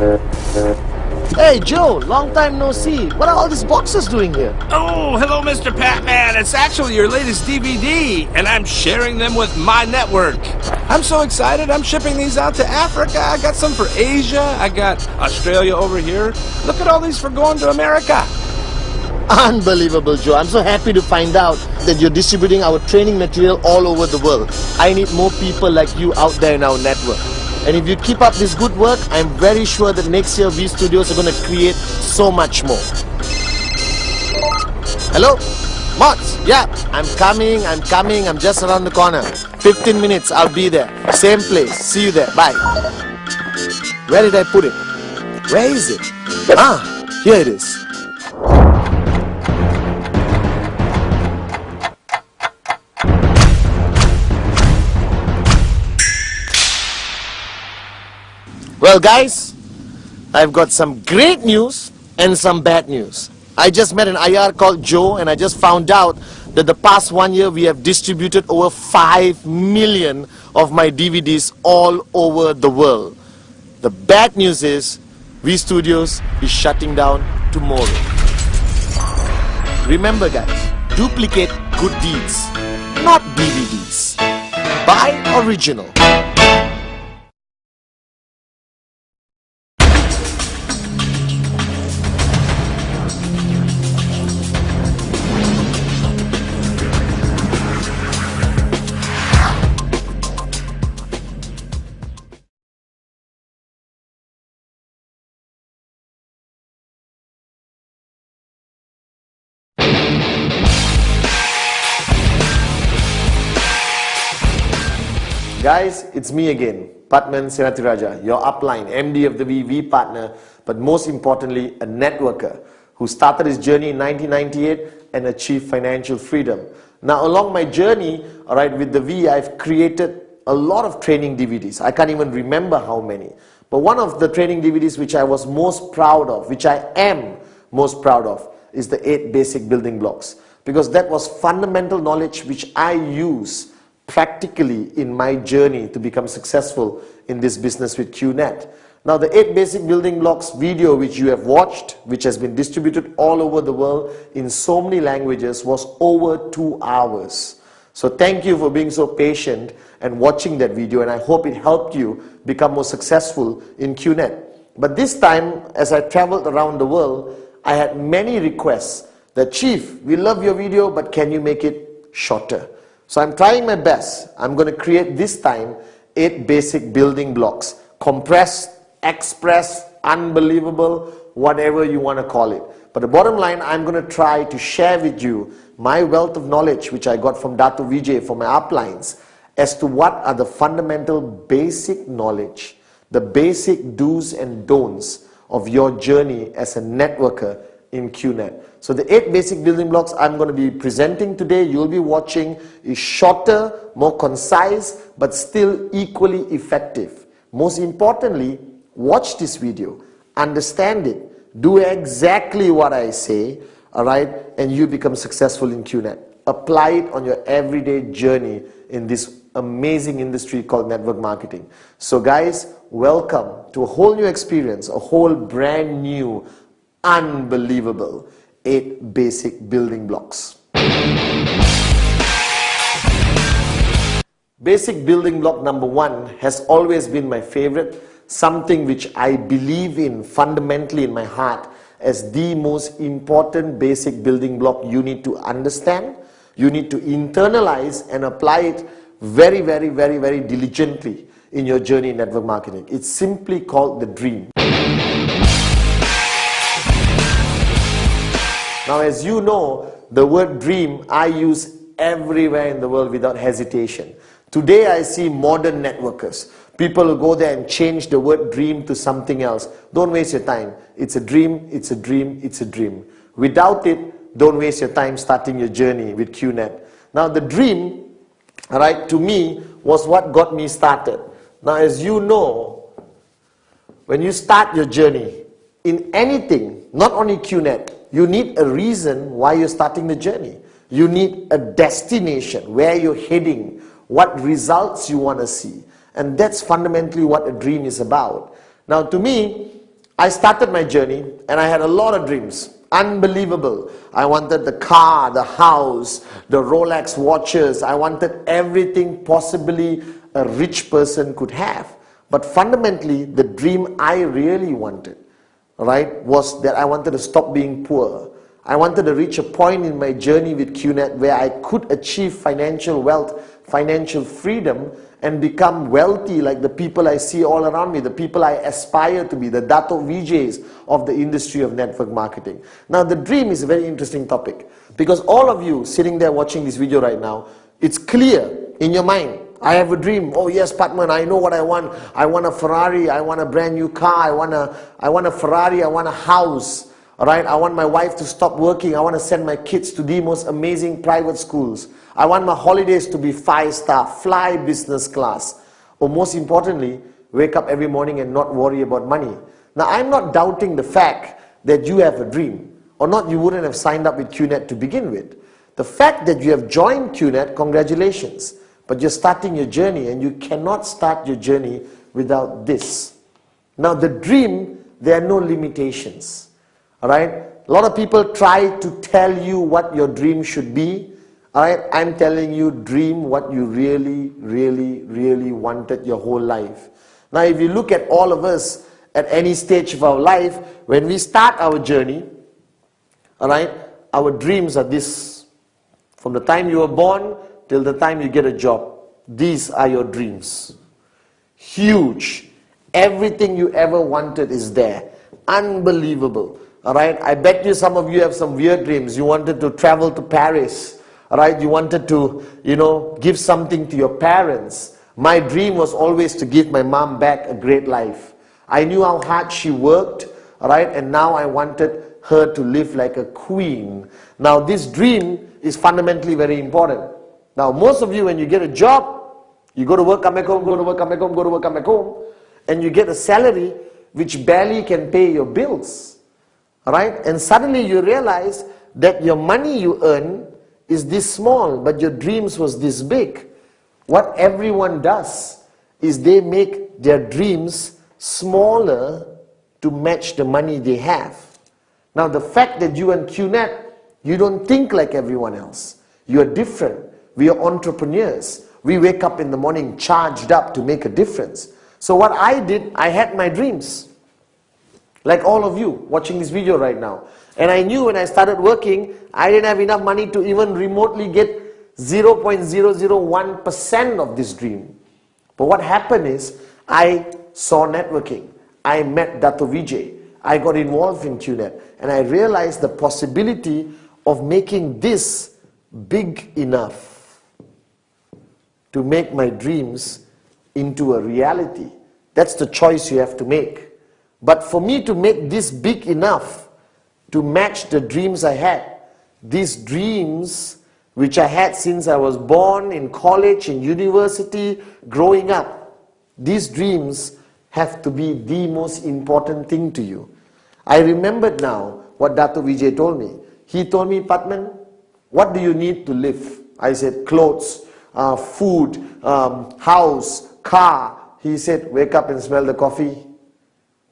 Hey Joe, long time no see. What are all these boxes doing here? Oh, hello, Mr. Patman. It's actually your latest DVD, and I'm sharing them with my network. I'm so excited. I'm shipping these out to Africa. I got some for Asia. I got Australia over here. Look at all these for going to America. Unbelievable, Joe. I'm so happy to find out that you're distributing our training material all over the world. I need more people like you out there in our network. And if you keep up this good work, I'm very sure that next year V Studios are going to create so much more. Hello? Mods? Yeah, I'm coming. I'm just around the corner. 15 minutes, I'll be there. Same place. See you there. Bye. Where did I put it? Where is it? Ah, here it is. Well guys, I've got some great news and some bad news. I just met an IR called Joe, and I just found out that the past 1 year we have distributed over 5 million of my DVDs all over the world. The bad news is V Studios is shutting down tomorrow. Remember guys, duplicate good deeds, not DVDs. Buy original. Guys, it's me again, Patman Senatiraja, your upline, MD of the VV partner, but most importantly, a networker who started his journey in 1998 and achieved financial freedom. Now, along my journey, with the V, I've created a lot of training DVDs. I can't even remember how many. But one of the training DVDs which I was most proud of, which I am most proud of, is the 8 basic building blocks. Because that was fundamental knowledge which I use practically in my journey to become successful in this business with QNET. Now the 8 basic building blocks video which you have watched, which has been distributed all over the world in so many languages, was over 2 hours. So thank you for being so patient and watching that video, and I hope it helped you become more successful in QNET. But this time, as I traveled around the world, I had many requests that, Chief, we love your video, but can you make it shorter? So I'm trying my best. I'm going to create this time 8 basic building blocks. Compressed, express, unbelievable, whatever you want to call it. But the bottom line, I'm going to try to share with you my wealth of knowledge which I got from Dato Vijay for my uplines as to what are the fundamental basic knowledge, the basic do's and don'ts of your journey as a networker in QNET. So the 8 basic building blocks I'm going to be presenting today, you'll be watching, is shorter, more concise, but still equally effective. Most importantly, watch this video, understand it, do exactly what I say, and you become successful in QNET. Apply it on your everyday journey in this amazing industry called network marketing. So guys, welcome to a whole new experience, a whole brand new, unbelievable 8 basic building blocks. Basic building block number 1 has always been my favorite, something which I believe in fundamentally in my heart as the most important basic building block you need to understand, you need to internalize and apply it very, very, very, very diligently in your journey in network marketing. It's simply called the dream. Now, as you know, the word dream I use everywhere in the world without hesitation. Today I see modern networkers. People will go there and change the word dream to something else. Don't waste your time. It's a dream, it's a dream, it's a dream. Without it, don't waste your time starting your journey with QNET. Now the dream, to me, was what got me started. Now as you know, when you start your journey in anything, not only QNET, you need a reason why you're starting the journey. You need a destination, where you're heading, what results you want to see. And that's fundamentally what a dream is about. Now to me, I started my journey and I had a lot of dreams. Unbelievable. I wanted the car, the house, the Rolex watches. I wanted everything possibly a rich person could have. But fundamentally, the dream I really wanted, right, was that I wanted to stop being poor. I wanted to reach a point in my journey with QNET where I could achieve financial wealth, financial freedom, and become wealthy like the people I see all around me, the people I aspire to be, the Dato VJs of the industry of network marketing. Now, the dream is a very interesting topic because all of you sitting there watching this video right now, it's clear in your mind. I have a dream. Oh yes, Patman, I know what I want. I want a Ferrari. I want a brand new car. I want a Ferrari. I want a house. All right. I want my wife to stop working. I want to send my kids to the most amazing private schools. I want my holidays to be 5-star, fly business class. Or most importantly, wake up every morning and not worry about money. Now, I'm not doubting the fact that you have a dream. Or not, you wouldn't have signed up with QNET to begin with. The fact that you have joined QNET, congratulations. But you're starting your journey and you cannot start your journey without this. Now, the dream, there are no limitations. All right? A lot of people try to tell you what your dream should be. All right? I'm telling you, dream what you really, really, really wanted your whole life. Now, if you look at all of us at any stage of our life, when we start our journey, all right, our dreams are this. From the time you were born till the time you get a job, these are your dreams. Huge. Everything you ever wanted is there. Unbelievable. All right. I bet you some of you have some weird dreams. You wanted to travel to Paris. All right. You wanted to, give something to your parents. My dream was always to give my mom back a great life. I knew how hard she worked. All right. And now I wanted her to live like a queen. Now this dream is fundamentally very important. Now, most of you, when you get a job, you go to work, come back home, go to work, come back home, go to work, come back home, and you get a salary which barely can pay your bills. All right? And suddenly you realize that your money you earn is this small, but your dreams was this big. What everyone does is they make their dreams smaller to match the money they have. Now, the fact that you and QNET, you don't think like everyone else. You are different. We are entrepreneurs. We wake up in the morning charged up to make a difference. So what I did, I had my dreams. Like all of you watching this video right now. And I knew when I started working, I didn't have enough money to even remotely get 0.001% of this dream. But what happened is, I saw networking. I met Dato Vijay. I got involved in QNET. And I realized the possibility of making this big enough to make my dreams into a reality. That's the choice you have to make. But for me to make this big enough to match the dreams I had, these dreams which I had since I was born, in college, in university, growing up, these dreams have to be the most important thing to you. I remembered now what Dato Vijay told me. He told me, Patman, what do you need to live? I said, clothes, food, house, car. He said, wake up and smell the coffee.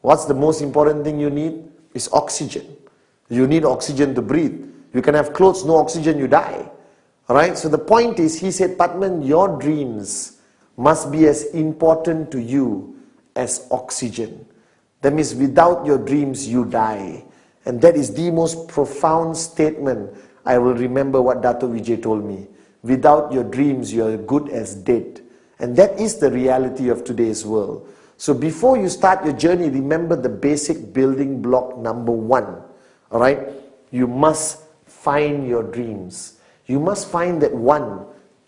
What's the most important thing you need? Is oxygen. You need oxygen to breathe. You can have clothes, no oxygen, you die. Alright, so the point is, he said, Patman, your dreams must be as important to you as oxygen. That means without your dreams, you die. And that is the most profound statement. I will remember what Dato Vijay told me. Without your dreams, you are good as dead. And that is the reality of today's world. So before you start your journey, remember the basic building block number 1. All right? You must find your dreams. You must find that 1,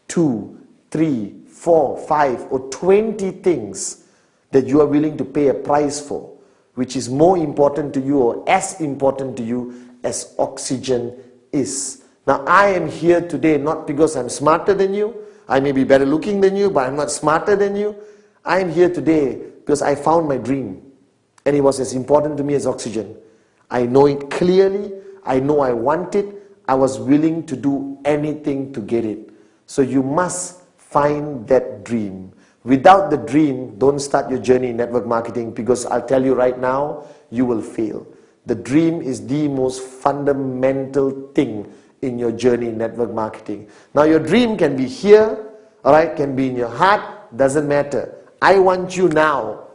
2, 3, 4, 5 or 20 things that you are willing to pay a price for, which is more important to you or as important to you as oxygen is. Now, I am here today not because I'm smarter than you. I may be better looking than you, but I'm not smarter than you. I am here today because I found my dream. And it was as important to me as oxygen. I know it clearly. I know I want it. I was willing to do anything to get it. So you must find that dream. Without the dream, don't start your journey in network marketing, because I'll tell you right now, you will fail. The dream is the most fundamental thing in your journey in network marketing. Now your dream can be here, all right, can be in your heart, doesn't matter. I want you now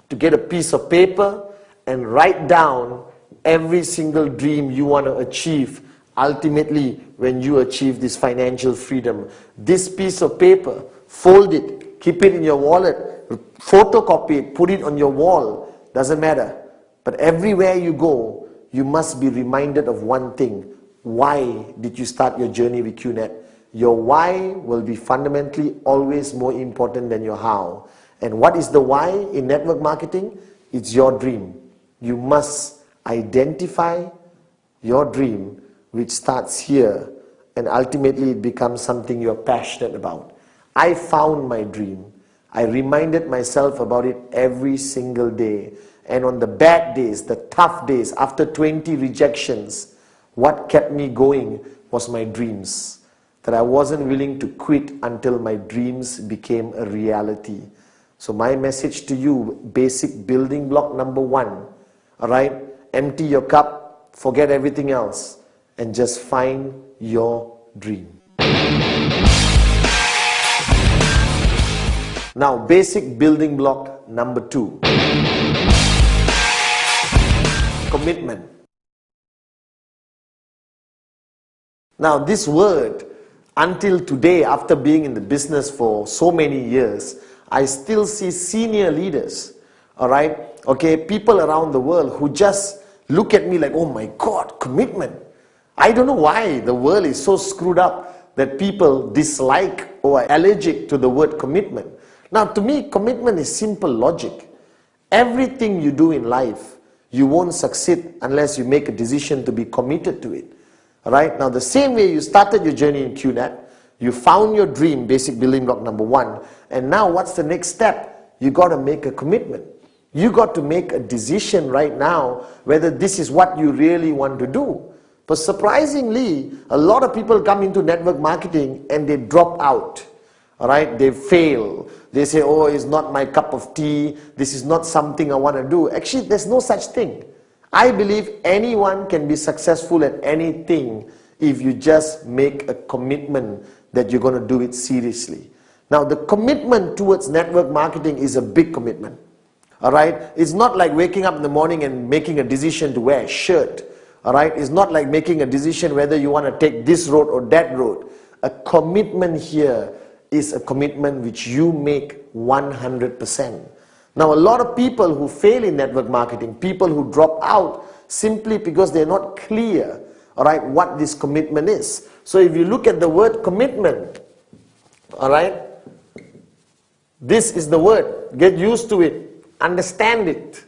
to get a piece of paper and write down every single dream you want to achieve ultimately when you achieve this financial freedom. This piece of paper, fold it, keep it in your wallet, photocopy it, put it on your wall, doesn't matter. But everywhere you go, you must be reminded of one thing. Why did you start your journey with QNET? Your why will be fundamentally always more important than your how. And what is the why in network marketing? It's your dream. You must identify your dream, which starts here, and ultimately it becomes something you're passionate about. I found my dream. I reminded myself about it every single day. And on the bad days, the tough days, after 20 rejections, what kept me going was my dreams. That I wasn't willing to quit until my dreams became a reality. So my message to you, basic building block number 1, all right? Empty your cup, forget everything else, and just find your dream. Now, basic building block number 2. Commitment. Now, this word, until today, after being in the business for so many years, I still see senior leaders, all right, okay, people around the world who just look at me like, oh my God, commitment. I don't know why the world is so screwed up that people dislike or are allergic to the word commitment. Now, to me, commitment is simple logic. Everything you do in life, you won't succeed unless you make a decision to be committed to it. All right? Now, the same way you started your journey in QNET, you found your dream, basic building block number 1, and now what's the next step? You got to make a commitment. You got to make a decision right now whether this is what you really want to do. But surprisingly, a lot of people come into network marketing and they drop out. All right, they fail. They say, oh, it's not my cup of tea. This is not something I want to do. Actually, there's no such thing. I believe anyone can be successful at anything if you just make a commitment that you're going to do it seriously. Now, the commitment towards network marketing is a big commitment. All right, it's not like waking up in the morning and making a decision to wear a shirt. All right, it's not like making a decision whether you want to take this road or that road. A commitment here is a commitment which you make 100%. Now, a lot of people who fail in network marketing, people who drop out simply because they're not clear, all right, what this commitment is. So if you look at the word commitment, all right, this is the word. Get used to it. Understand it.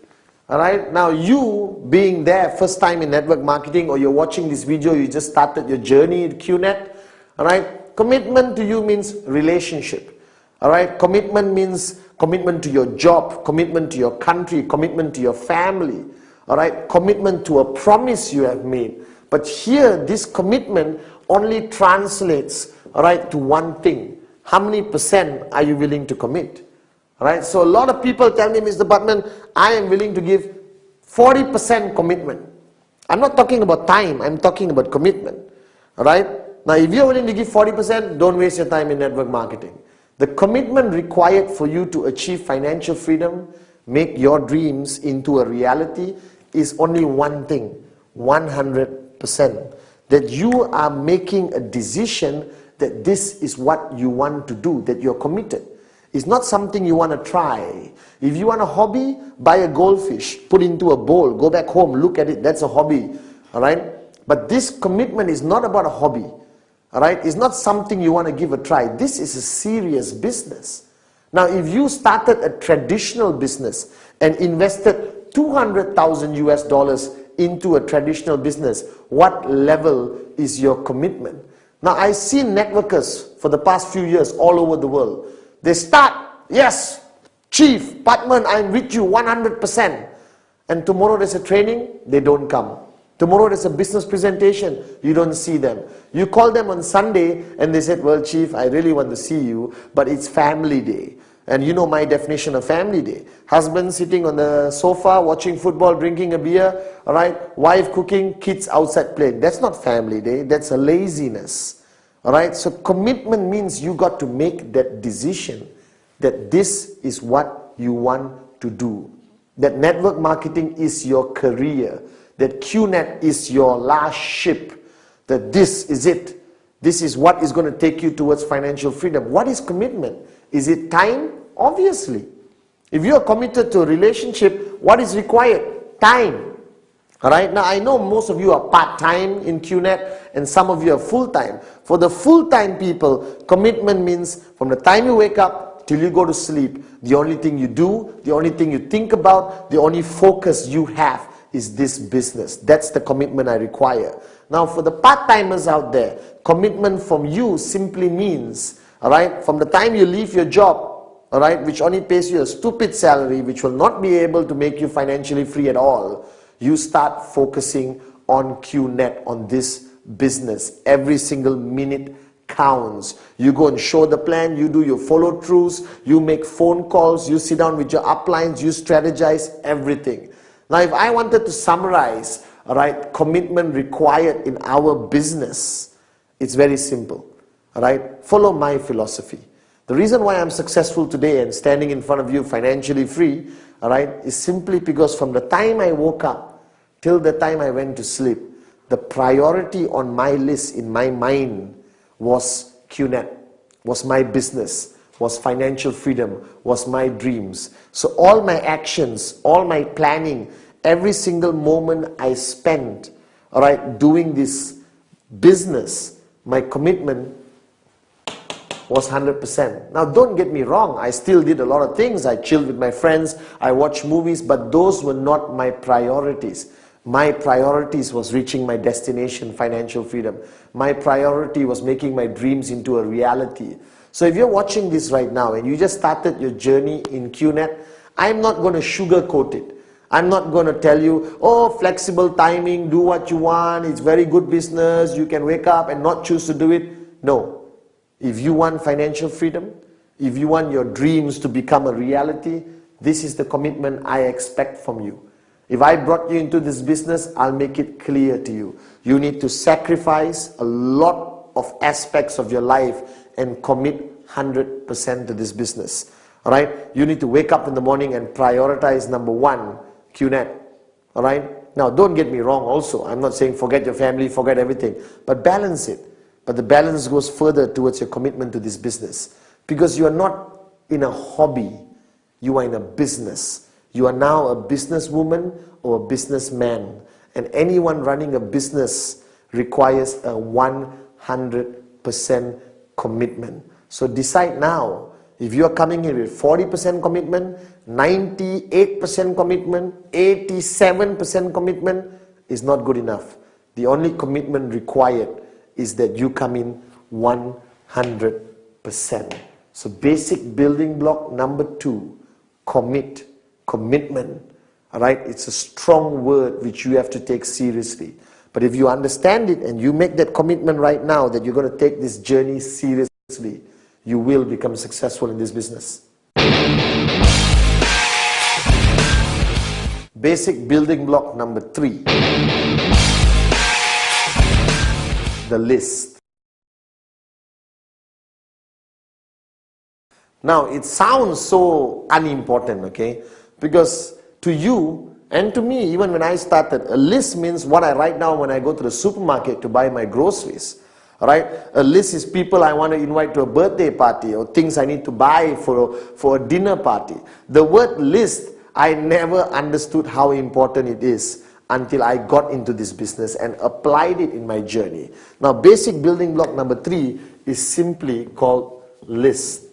All right. Now, you being there first time in network marketing, or you're watching this video, you just started your journey at QNET. All right. Commitment to you means relationship. All right. Commitment means commitment to your job, commitment to your country, commitment to your family. All right. Commitment to a promise you have made. But here, this commitment only translates, all right, to one thing. How many percent are you willing to commit? All right. So a lot of people tell me, Mr. Butman, I am willing to give 40% commitment. I'm not talking about time. I'm talking about commitment. All right. Now, if you're willing to give 40%, don't waste your time in network marketing. The commitment required for you to achieve financial freedom, make your dreams into a reality, is only one thing, 100%. That you are making a decision that this is what you want to do, that you're committed. It's not something you want to try. If you want a hobby, buy a goldfish, put into a bowl, go back home, look at it, that's a hobby. All right? But this commitment is not about a hobby. All right? It's not something you want to give a try. This is a serious business. Now, if you started a traditional business and invested 200,000 US dollars into a traditional business, what level is your commitment? Now, I've seen networkers for the past few years all over the world. They start, yes, Chief, Patman, I'm with you 100%. And tomorrow there's a training, they don't come. Tomorrow there's a business presentation, you don't see them. You call them on Sunday and they said, well, Chief, I really want to see you, but it's family day. And you know my definition of family day. Husband sitting on the sofa, watching football, drinking a beer, all right? Wife cooking, kids outside playing. That's not family day, that's a laziness. All right? So commitment means you got to make that decision that this is what you want to do. That network marketing is your career. That QNET is your last ship. That this is it. This is what is going to take you towards financial freedom. What is commitment? Is it time? Obviously. If you are committed to a relationship, what is required? Time. Alright, now I know most of you are part-time in QNET and some of you are full-time. For the full-time people, commitment means from the time you wake up till you go to sleep, the only thing you do, the only thing you think about, the only focus you have is this business. That's the commitment I require. Now for the part-timers out there, commitment from you simply means, alright, from the time you leave your job, alright, which only pays you a stupid salary, which will not be able to make you financially free at all, you start focusing on QNET, on this business. Every single minute counts. You go and show the plan, you do your follow-throughs, you make phone calls, you sit down with your uplines, you strategize everything. Now if I wanted to summarize, alright, commitment required in our business, it's very simple. Alright, follow my philosophy. The reason why I'm successful today and standing in front of you financially free, alright, is simply because from the time I woke up till the time I went to sleep, the priority on my list in my mind was QNET, was my business, was financial freedom, was my dreams. So all my actions, all my planning, every single moment I spent, alright, doing this business, my commitment was 100%. Now don't get me wrong, I still did a lot of things. I chilled with my friends, I watched movies, but those were not my priorities. My priorities was reaching my destination, financial freedom. My priority was making my dreams into a reality. So if you're watching this right now and you just started your journey in QNET, I'm not going to sugarcoat it. I'm not going to tell you, oh, flexible timing, do what you want, it's very good business, you can wake up and not choose to do it. No. If you want financial freedom, if you want your dreams to become a reality, this is the commitment I expect from you. If I brought you into this business, I'll make it clear to you. You need to sacrifice a lot of aspects of your life and commit 100% to this business. Alright? You need to wake up in the morning and prioritize number one, QNET. Alright? Now don't get me wrong also. I'm not saying forget your family, forget everything. But balance it. But the balance goes further towards your commitment to this business. Because you are not in a hobby. You are in a business. You are now a businesswoman or a businessman. And anyone running a business requires a 100% commitment. So decide now. If you are coming in with 40% commitment, 98% commitment, 87% commitment is not good enough. The only commitment required is that you come in 100%. So basic building block number 2, commit. Commitment, alright, it's a strong word which you have to take seriously. But if you understand it and you make that commitment right now that you're going to take this journey seriously, you will become successful in this business. Basic building block number 3, the list. Now it sounds so unimportant, okay? Because to you and to me, even when I started, a list means what I write down when I go to the supermarket to buy my groceries. Alright? A list is people I want to invite to a birthday party or things I need to buy for a dinner party. The word list, I never understood how important it is until I got into this business and applied it in my journey. Now, basic building block number 3 is simply called list.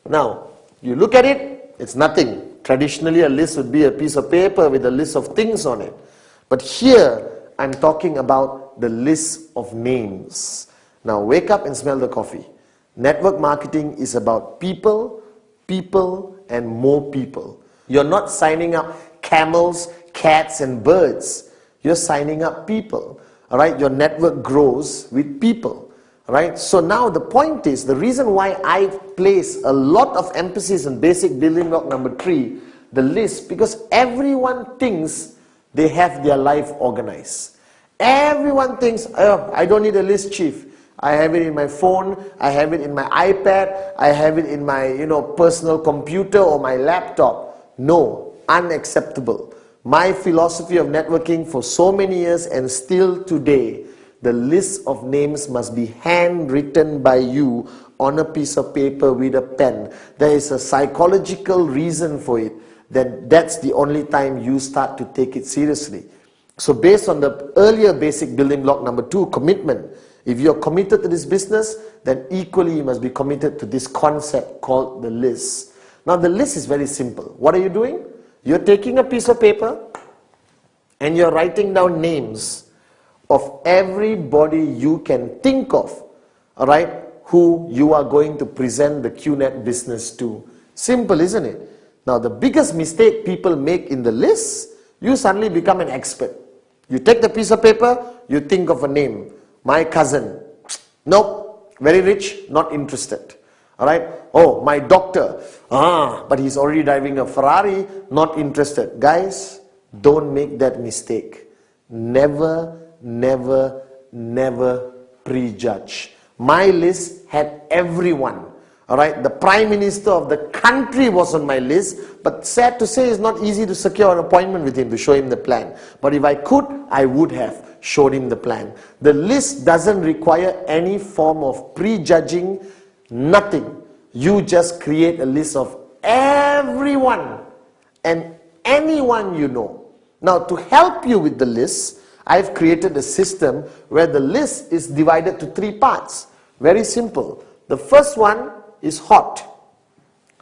Now, you look at it, it's nothing. Traditionally, a list would be a piece of paper with a list of things on it. But here, I'm talking about the list of names. Now, wake up and smell the coffee. Network marketing is about people, people, and more people. You're not signing up camels, cats, and birds. You're signing up people. All right? Your network grows with people. Right? So now the point is, the reason why I place a lot of emphasis on basic building block number 3, the list, because everyone thinks they have their life organized. Everyone thinks, oh, I don't need a list, chief. I have it in my phone, I have it in my iPad, I have it in my personal computer or my laptop. No, unacceptable. My philosophy of networking for so many years and still today, the list of names must be handwritten by you on a piece of paper with a pen. There is a psychological reason for it, that that's the only time you start to take it seriously. So based on the earlier basic building block number 2, commitment, if you're committed to this business, then equally you must be committed to this concept called the list. Now the list is very simple. What are you doing? You're taking a piece of paper and you're writing down names of everybody you can think of, all right, who you are going to present the QNET business to. Simple, isn't it? Now the biggest mistake people make in the list, you suddenly become an expert. You take the piece of paper, you think of a name. My cousin, nope, very rich, not interested. All right. Oh, my doctor, but he's already driving a Ferrari, not interested. Guys, don't make that mistake. Never, never, never prejudge. My list had everyone. All right. The Prime Minister of the country was on my list, but sad to say, it's not easy to secure an appointment with him to show him the plan. But if I could, I would have showed him the plan. The list doesn't require any form of prejudging, nothing. You just create a list of everyone and anyone you know. Now to help you with the list, I've created a system where the list is divided to 3 parts. Very simple. The first one is hot,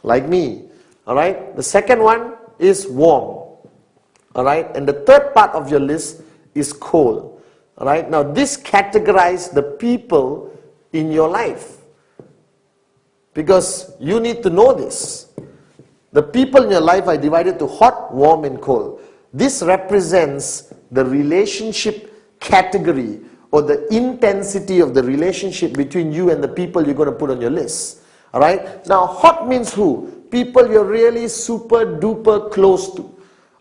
like me. Alright. The second one is warm. Alright. And the third part of your list is cold. Alright, now this categorizes the people in your life, because you need to know this. The people in your life are divided to hot, warm and cold. This represents the relationship category or the intensity of the relationship between you and the people you're going to put on your list. Alright, now hot means who? People you're really super duper close to.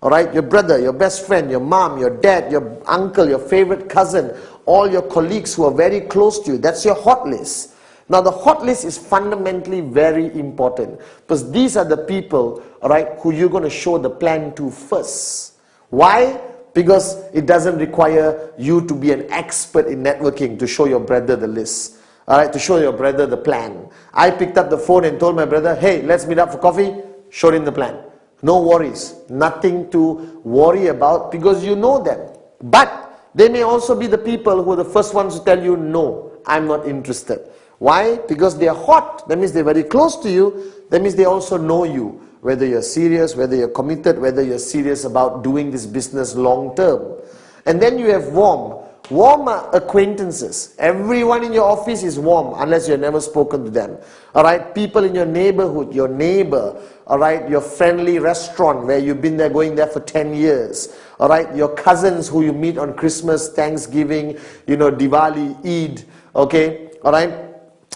Alright, your brother, your best friend, your mom, your dad, your uncle, your favorite cousin, all your colleagues who are very close to you. That's your hot list. Now the hot list is fundamentally very important, because these are the people, alright, who you're going to show the plan to first. Why? Because it doesn't require you to be an expert in networking to show your brother the list. Alright, to show your brother the plan. I picked up the phone and told my brother, hey, let's meet up for coffee. Showed him the plan. No worries, nothing to worry about, because you know them. But they may also be the people who are the first ones to tell you, no, I'm not interested. Why? Because they are hot. That means they're very close to you. That means they also know you. Whether you're serious, whether you're committed, whether you're serious about doing this business long term. And then you have warm. Warm are acquaintances. Everyone in your office is warm unless you've never spoken to them. Alright, people in your neighborhood, your neighbor, alright, your friendly restaurant where you've been there, going there for 10 years. Alright, your cousins who you meet on Christmas, Thanksgiving, Diwali, Eid. Okay, alright.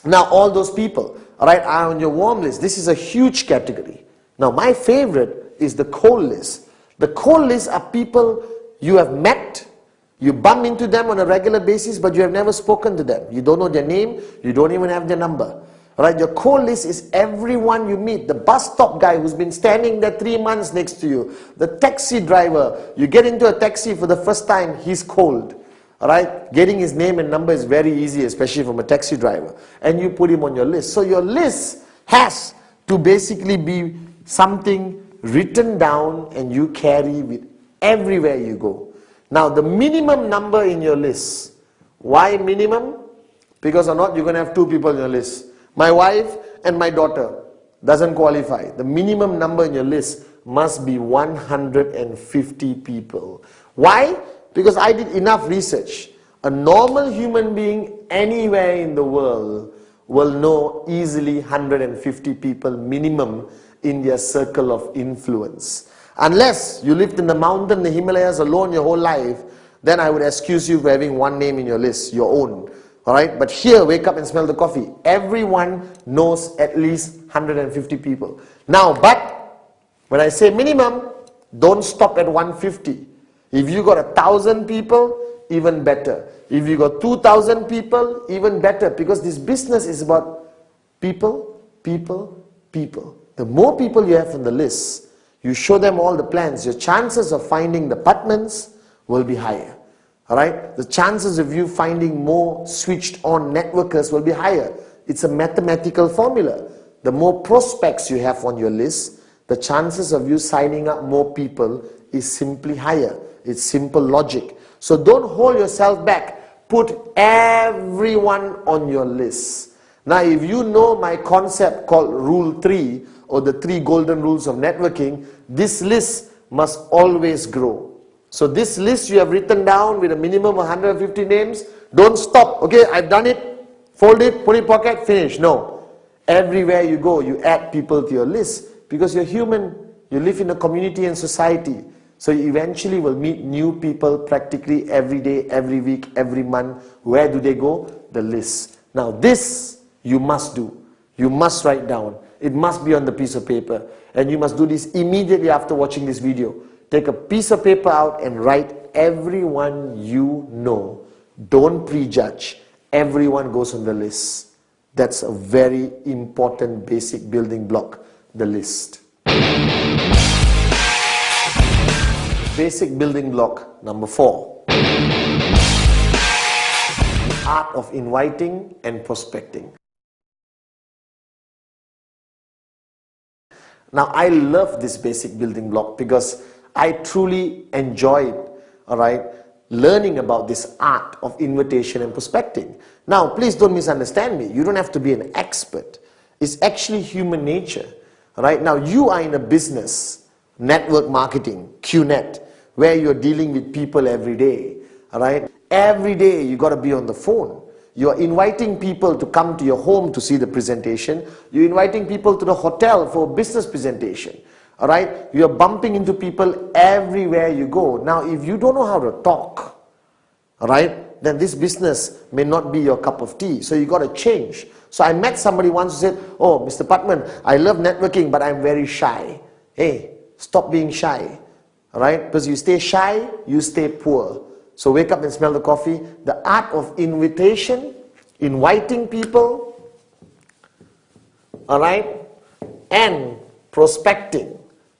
Now all those people, alright, are on your warm list. This is a huge category. Now my favorite is the cold list. The cold list are people you have met. You bump into them on a regular basis, but you have never spoken to them. You don't know their name, you don't even have their number. Alright, your cold list is everyone you meet. The bus stop guy who's been standing there 3 months next to you. The taxi driver, you get into a taxi for the first time, he's cold. Alright, getting his name and number is very easy, especially from a taxi driver. And you put him on your list. So your list has to basically be something written down and you carry with everywhere you go. Now the minimum number in your list. Why minimum? Because or not, you're going to have 2 people in your list. My wife and my daughter doesn't qualify. The minimum number in your list must be 150 people. Why? Because I did enough research. A normal human being anywhere in the world will know easily 150 people minimum in their circle of influence. Unless you lived in the mountain, the Himalayas alone your whole life, then I would excuse you for having one name in your list, your own. Alright, but here, wake up and smell the coffee. Everyone knows at least 150 people. Now, but when I say minimum, don't stop at 150. If you got 1,000 people, even better. If you got 2,000 people, even better. Because this business is about people, people, people. The more people you have on the list, you show them all the plans, your chances of finding the partners will be higher. Alright? The chances of you finding more switched on networkers will be higher. It's a mathematical formula. The more prospects you have on your list, the chances of you signing up more people is simply higher. It's simple logic. So don't hold yourself back. Put everyone on your list. Now, if you know my concept called Rule 3 or the 3 golden rules of networking, this list must always grow. So this list you have written down with a minimum of 150 names, don't stop. Okay, I've done it, fold it, put it in pocket, finish. No. Everywhere you go, you add people to your list because you're human. You live in a community and society. So you eventually will meet new people practically every day, every week, every month. Where do they go? The list. Now this you must do. You must write down. It must be on the piece of paper. And you must do this immediately after watching this video. Take a piece of paper out and write everyone you know. Don't prejudge. Everyone goes on the list. That's a very important basic building block, the list. Basic building block number 4. The art of inviting and prospecting. Now I love this basic building block because I truly enjoyed, learning about this art of invitation and prospecting. Now, please don't misunderstand me. You don't have to be an expert. It's actually human nature. Right now, you are in a business, network marketing, QNET, where you're dealing with people every day. Right? Every day, you got to be on the phone. You're inviting people to come to your home to see the presentation. You're inviting people to the hotel for a business presentation. Alright, you're bumping into people everywhere you go. Now, if you don't know how to talk, alright, then this business may not be your cup of tea. So you got to change. So I met somebody once who said, "Oh, Mr. Patman, I love networking, but I'm very shy." Hey, stop being shy. Alright, because you stay shy, you stay poor. So wake up and smell the coffee. The art of invitation, inviting people, alright, and prospecting.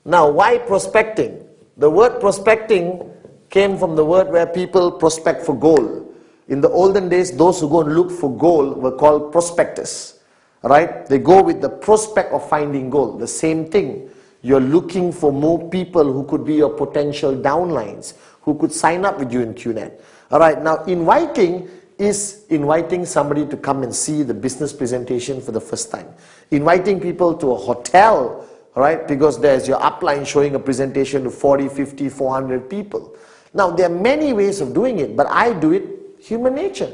Now, why prospecting? The word prospecting came from the word where people prospect for gold. In the olden days, those who go and look for gold were called prospectors. Right? They go with the prospect of finding gold. The same thing. You're looking for more people who could be your potential downlines, who could sign up with you in QNET. Alright, now inviting is inviting somebody to come and see the business presentation for the first time. Inviting people to a hotel, right? Because there's your upline showing a presentation to 40, 50, 400 people. Now, there are many ways of doing it, but I do it human nature.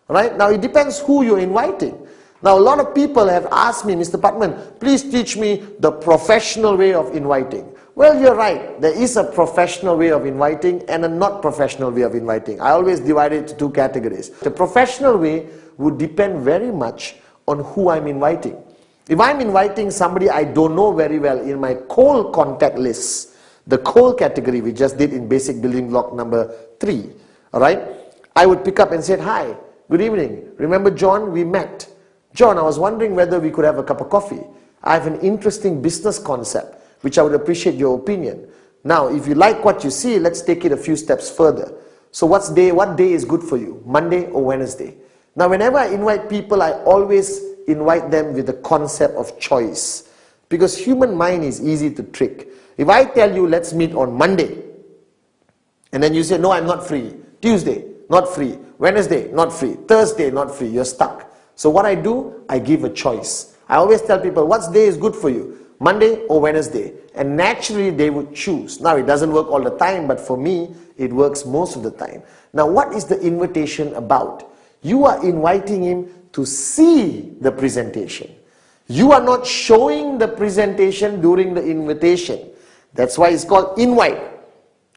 Right? Now, it depends who you're inviting. Now, a lot of people have asked me, "Mr. Patman, please teach me the professional way of inviting." Well, you're right. There is a professional way of inviting and a not professional way of inviting. I always divide it into 2 categories. The professional way would depend very much on who I'm inviting. If I'm inviting somebody I don't know very well in my cold contact list, the cold category we just did in basic building block number 3, alright, I would pick up and say, "Hi, good evening. Remember John? We met. John, I was wondering whether we could have a cup of coffee. I have an interesting business concept, which I would appreciate your opinion. Now, if you like what you see, let's take it a few steps further. So what day is good for you? Monday or Wednesday?" Now, whenever I invite people, I always invite them with the concept of choice. Because human mind is easy to trick. If I tell you, let's meet on Monday, and then you say, "No, I'm not free." Tuesday, not free. Wednesday, not free. Thursday, not free. You're stuck. So what I do, I give a choice. I always tell people, what day is good for you? Monday or Wednesday? And naturally, they would choose. Now, it doesn't work all the time, but for me, it works most of the time. Now, what is the invitation about? You are inviting him to see the presentation. You are not showing the presentation during the invitation. That's why it's called invite.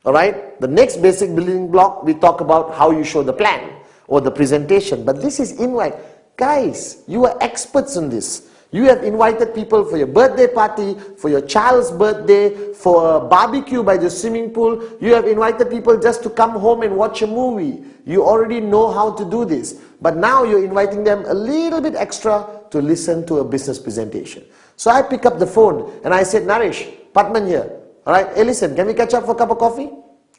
Alright? The next basic building block, we talk about how you show the plan. or the presentation, but this is invite. Guys, you are experts in this. You have invited people for your birthday party, for your child's birthday, for a barbecue by the swimming pool. You have invited people just to come home and watch a movie. You already know how to do this. But now you're inviting them a little bit extra to listen to a business presentation. So I pick up the phone and I said, Naresh, Patman here. All right, hey listen, can we catch up for a cup of coffee?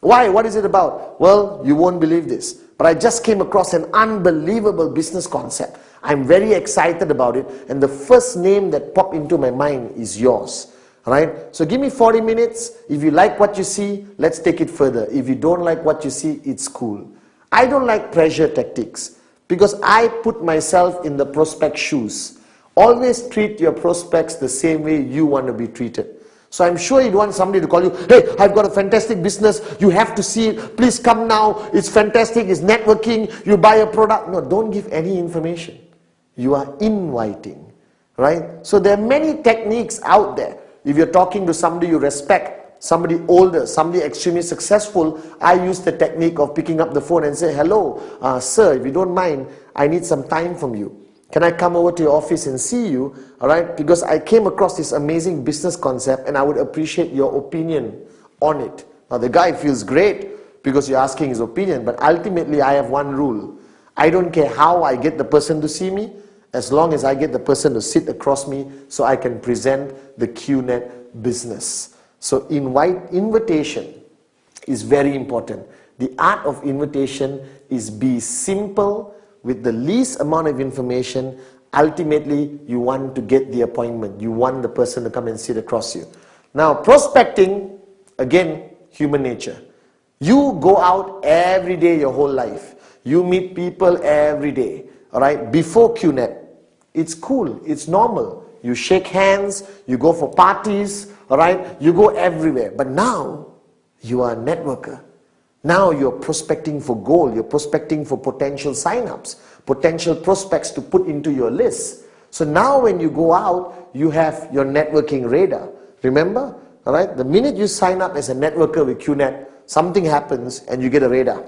Why? What is it about? Well, you won't believe this, but I just came across an unbelievable business concept. I'm very excited about it, and the first name that popped into my mind is yours. Alright, so give me 40 minutes. If you like what you see, let's take it further. If you don't like what you see, it's cool. I don't like pressure tactics because I put myself in the prospect's shoes. Always treat your prospects the same way you want to be treated. So I'm sure you'd want somebody to call you, hey, I've got a fantastic business, you have to see it, please come now, it's fantastic, it's networking, you buy a product. No, don't give any information. You are inviting, right? So there are many techniques out there. If you're talking to somebody you respect, somebody older, somebody extremely successful, I use the technique of picking up the phone and say, hello, sir, if you don't mind, I need some time from you. Can I come over to your office and see you? All right, because I came across this amazing business concept and I would appreciate your opinion on it. Now the guy feels great because you're asking his opinion, but ultimately I have one rule. I don't care how I get the person to see me, as long as I get the person to sit across me so I can present the QNET business. So invitation is very important. The art of invitation is be simple, with the least amount of information. Ultimately, you want to get the appointment. You want the person to come and sit across you. Now, prospecting, again, human nature. You go out every day your whole life. You meet people every day. All right, before QNET, it's cool, it's normal. You shake hands, you go for parties, all right, you go everywhere. But now, you are a networker. Now you're prospecting for gold, you're prospecting for potential sign-ups, potential prospects to put into your list. So now when you go out, you have your networking radar. Remember? All right? The minute you sign up as a networker with QNET, something happens and you get a radar.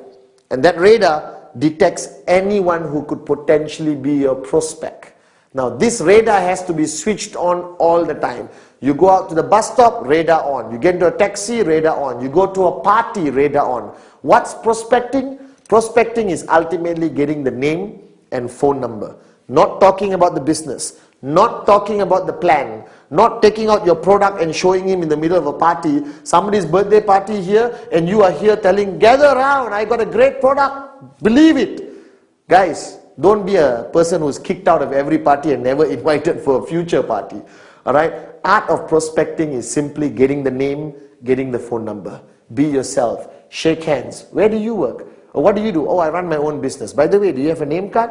And that radar detects anyone who could potentially be your prospect. Now this radar has to be switched on all the time. You go out to the bus stop, radar on. You get into a taxi, radar on. You go to a party, radar on. What's prospecting? Prospecting is ultimately getting the name and phone number. Not talking about the business. Not talking about the plan. Not taking out your product and showing him in the middle of a party. Somebody's birthday party here and you are here telling, gather around, I got a great product. Believe it. Guys, don't be a person who's kicked out of every party and never invited for a future party. Alright? Art of prospecting is simply getting the name, getting the phone number. Be yourself. Shake hands. Where do you work? Or what do you do? Oh, I run my own business. By the way, do you have a name card?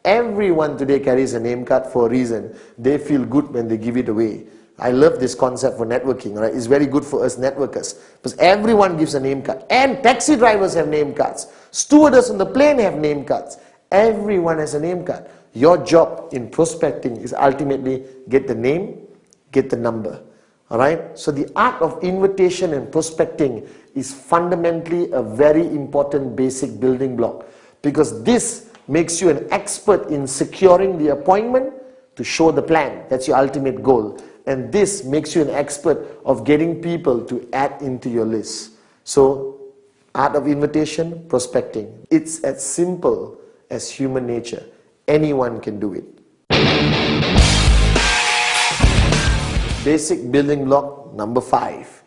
Everyone today carries a name card for a reason. They feel good when they give it away. I love this concept for networking. Right? It's very good for us networkers. Because everyone gives a name card. And taxi drivers have name cards. Stewardess on the plane have name cards. Everyone has a name card. Your job in prospecting is ultimately get the name, get the number. Alright? So the art of invitation and prospecting is fundamentally a very important basic building block. Because this makes you an expert in securing the appointment to show the plan. That's your ultimate goal. And this makes you an expert of getting people to add into your list. So, art of invitation, prospecting. It's as simple as human nature. Anyone can do it. Basic building block number 5.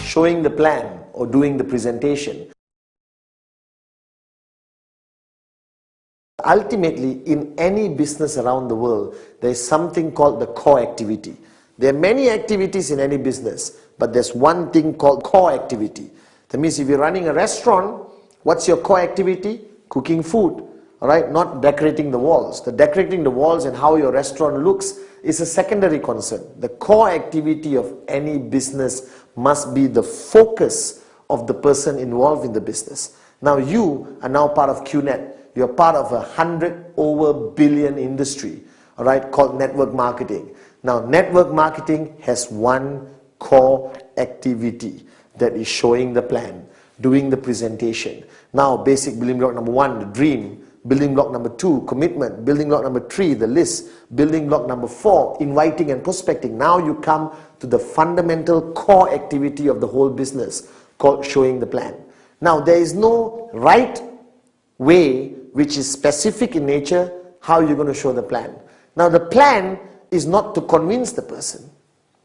Showing the plan or doing the presentation. Ultimately, in any business around the world, there is something called the core activity. There are many activities in any business, but there's one thing called core activity. That means if you're running a restaurant, what's your core activity? Cooking food. Alright, not decorating the walls. The decorating the walls and how your restaurant looks is a secondary concern. The core activity of any business must be the focus of the person involved in the business. Now you are now part of QNET. You're part of a 100 billion industry, alright, called network marketing. Now network marketing has one core activity, that is showing the plan. doing the presentation. Now, basic building block number 1, the dream. Building block number 2, commitment. Building block number 3, the list. Building block number 4, inviting and prospecting. Now you come to the fundamental core activity of the whole business called showing the plan. Now, there is no right way which is specific in nature how you're going to show the plan. Now, the plan is not to convince the person.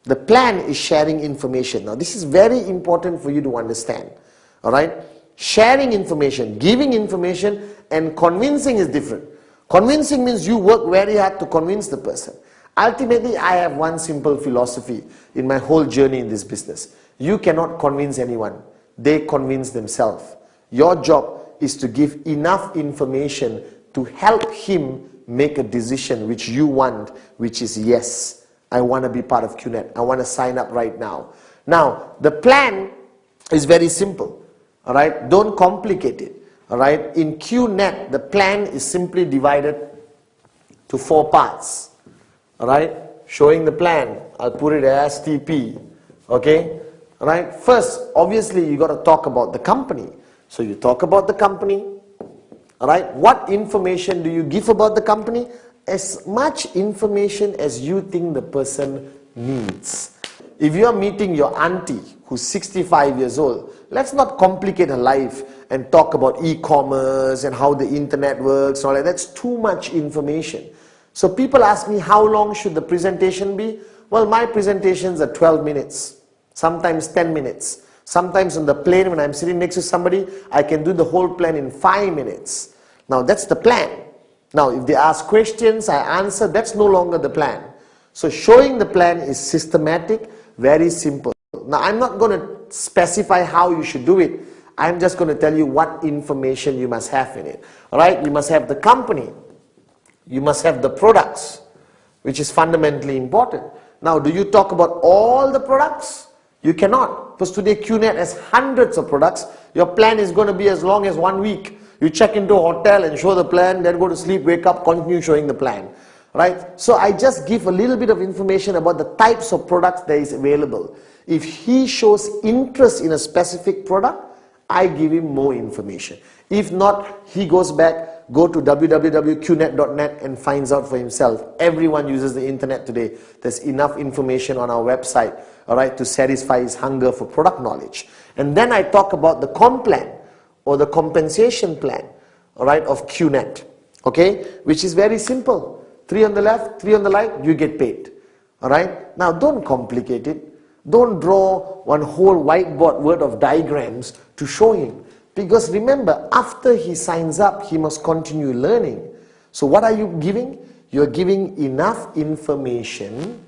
The plan is sharing information. Now, this is very important for you to understand. All right? Sharing information, giving information, and convincing is different. Convincing means you work very hard to convince the person. Ultimately, I have one simple philosophy in my whole journey in this business. You cannot convince anyone. They convince themselves. Your job is to give enough information to help him make a decision which you want, which is yes, I want to be part of QNET. I want to sign up right now. Now, the plan is very simple. All right, don't complicate it. All right, in QNET, the plan is simply divided to 4 parts. All right, showing the plan, I'll put it as TP. Okay, all right. First, obviously, you got to talk about the company. So you talk about the company. All right, what information do you give about the company? As much information as you think the person needs. If you are meeting your auntie who's 65 years old, let's not complicate her life and talk about e-commerce and how the internet works and all that. That's too much information. So people ask me, how long should the presentation be? Well, my presentations are 12 minutes, sometimes 10 minutes. Sometimes on the plane when I'm sitting next to somebody, I can do the whole plan in 5 minutes. Now that's the plan. Now if they ask questions, I answer, that's no longer the plan. So showing the plan is systematic, very simple. Now I'm not going to specify how you should do it. I'm just going to tell you what information you must have in it. Alright, you must have the company. You must have the products, which is fundamentally important. Now, do you talk about all the products? You cannot, because today QNET has hundreds of products. Your plan is going to be as long as 1 week. You check into a hotel and show the plan, then go to sleep, wake up, continue showing the plan. Right? So I just give a little bit of information about the types of products that is available. If he shows interest in a specific product, I give him more information. If not, he goes back, go to www.qnet.net and finds out for himself. Everyone uses the internet today. There's enough information on our website, all right, to satisfy his hunger for product knowledge. And then I talk about the comp plan or the compensation plan, all right, of QNET, okay, which is very simple. 3 on the left, 3 on the right, you get paid. All right? Now, don't complicate it. Don't draw one whole whiteboard worth of diagrams to show him. Because remember, after he signs up, he must continue learning. So what are you giving? You're giving enough information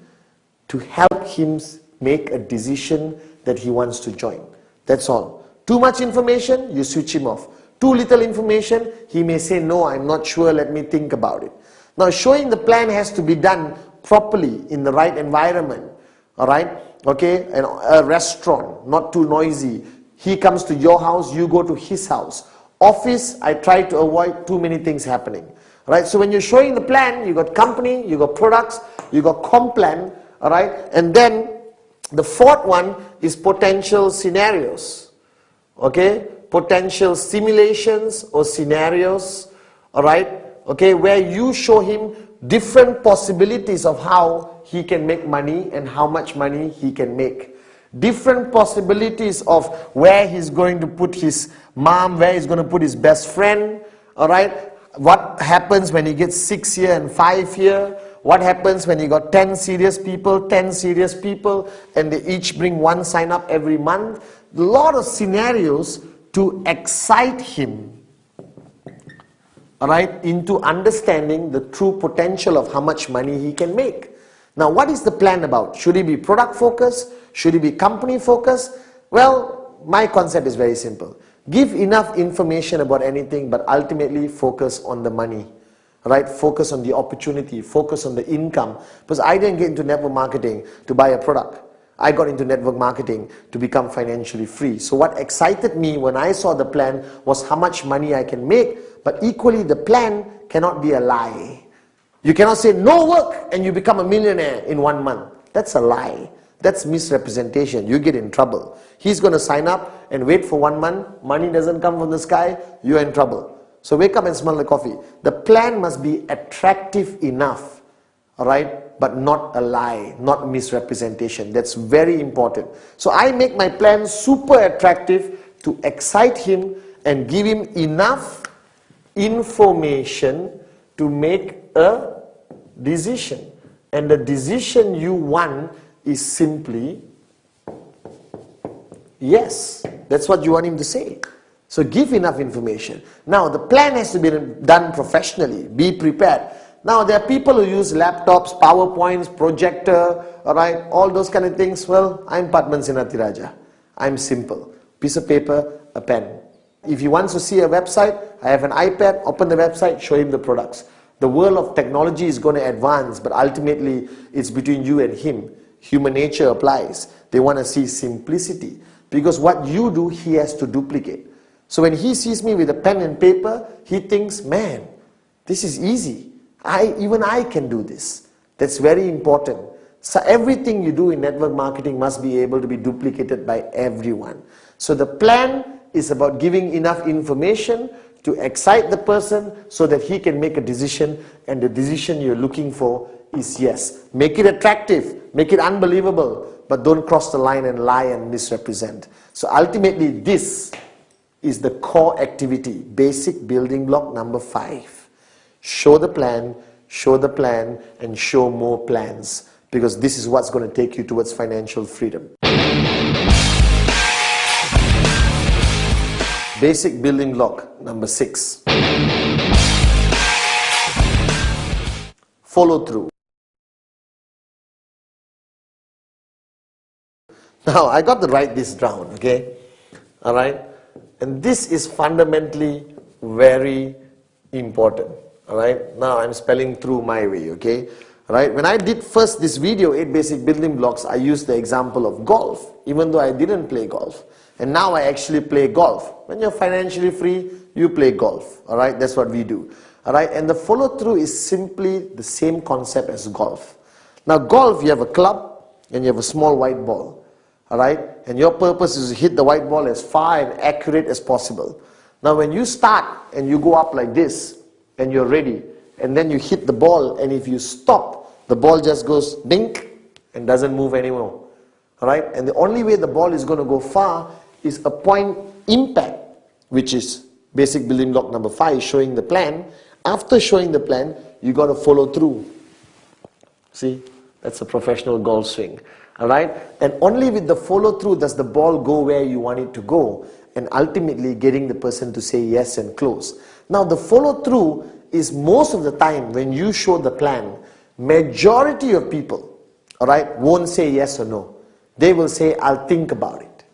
to help him make a decision that he wants to join. That's all. Too much information, you switch him off. Too little information, he may say, no, I'm not sure, let me think about it. Now, showing the plan has to be done properly in the right environment, all right? Okay, and a restaurant, not too noisy. He comes to your house, you go to his house. Office, I try to avoid too many things happening, right? So when you're showing the plan, you got company, you got products, you got comp plan, all right? And then the 4th one is potential scenarios, okay? Potential simulations or scenarios, all right? Okay, where you show him different possibilities of how he can make money and how much money he can make. Different possibilities of where he's going to put his mom, where he's going to put his best friend, all right? What happens when he gets 6 year and 5 year? What happens when you got 10 serious people, and they each bring 1 sign up every month? A lot of scenarios to excite him, all right, into understanding the true potential of how much money he can make. Now, what is the plan about? Should it be product focused? Should it be company focused? Well, my concept is very simple. Give enough information about anything, but ultimately focus on the money, right? Focus on the opportunity, focus on the income. Because I didn't get into network marketing to buy a product. I got into network marketing to become financially free. So what excited me when I saw the plan was how much money I can make, but equally the plan cannot be a lie. You cannot say no work and you become a millionaire in 1 month. That's a lie. That's misrepresentation. You get in trouble. He's going to sign up and wait for 1 month. Money doesn't come from the sky. You're in trouble. So wake up and smell the coffee. The plan must be attractive enough, all right, but not a lie, not misrepresentation. That's very important. So I make my plan super attractive to excite him and give him enough information to make a decision. And the decision you want is simply yes. That's what you want him to say. So give enough information. Now the plan has to be done professionally. Be prepared. Now there are people who use laptops, PowerPoints, projector, alright, all those kind of things. Well, I'm Padman Sinatiraja. I'm simple. Piece of paper, a pen. If he wants to see a website, I have an iPad, open the website, show him the products. The world of technology is going to advance, but ultimately it's between you and him. Human nature applies. They want to see simplicity. Because what you do, he has to duplicate. So when he sees me with a pen and paper, he thinks, man, this is easy. Even I can do this. That's very important. So everything you do in network marketing must be able to be duplicated by everyone. So the plan is about giving enough information to excite the person so that he can make a decision, and the decision you're looking for is yes. Make it attractive, make it unbelievable, but don't cross the line and lie and misrepresent. So ultimately this is the core activity, basic building block number 5. Show the plan, and show more plans, because this is what's going to take you towards financial freedom. Basic building block number 6. Follow through. Now, I got to write this down, okay? Alright? And this is fundamentally very important. Alright? Now, I'm spelling through my way, okay? Alright? When I did first this video, 8 basic building blocks, I used the example of golf, even though I didn't play golf. And now I actually play golf. When you're financially free, you play golf. Alright? That's what we do. Alright? And the follow through is simply the same concept as golf. Now golf, you have a club and you have a small white ball. Alright? And your purpose is to hit the white ball as far and accurate as possible. Now when you start and you go up like this and you're ready, and then you hit the ball, and if you stop, the ball just goes dink and doesn't move anymore. Alright? And the only way the ball is going to go far is a point impact, which is basic building block number 5, showing the plan. After showing the plan, you got to follow through. See, that's a professional golf swing. Alright? And only with the follow through does the ball go where you want it to go, and ultimately getting the person to say yes and close. Now the follow through is most of the time when you show the plan, majority of people, alright, won't say yes or no. They will say, I'll think about it.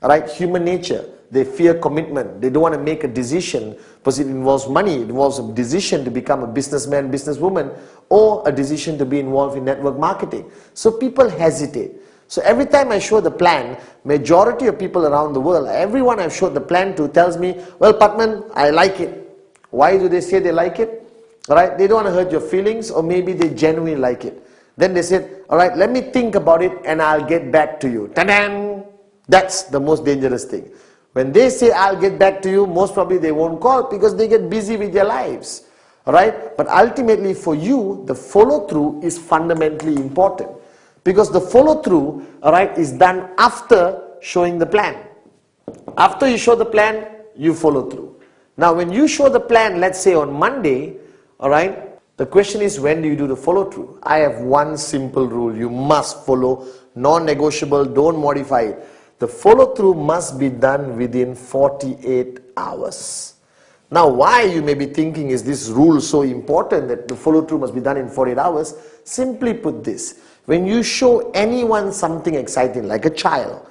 Alright, human nature, they fear commitment. They don't want to make a decision because it involves money. It involves a decision to become a businessman, businesswoman, or a decision to be involved in network marketing. So people hesitate. So every time I show the plan, majority of people around the world, everyone I've showed the plan to tells me, well, Padman, I like it. Why do they say they like it? Alright, they don't want to hurt your feelings, or maybe they genuinely like it. Then they said, alright, let me think about it and I'll get back to you. Ta-da! That's the most dangerous thing. When they say, I'll get back to you, most probably they won't call because they get busy with their lives. Alright? But ultimately for you, the follow through is fundamentally important. Because the follow through, alright, is done after showing the plan. After you show the plan, you follow through. Now when you show the plan, let's say on Monday, alright, the question is, when do you do the follow through? I have one simple rule. You must follow, non-negotiable, don't modify it. The follow through must be done within 48 hours. Now why, you may be thinking, is this rule so important that the follow through must be done in 48 hours? Simply put this, when you show anyone something exciting, like a child,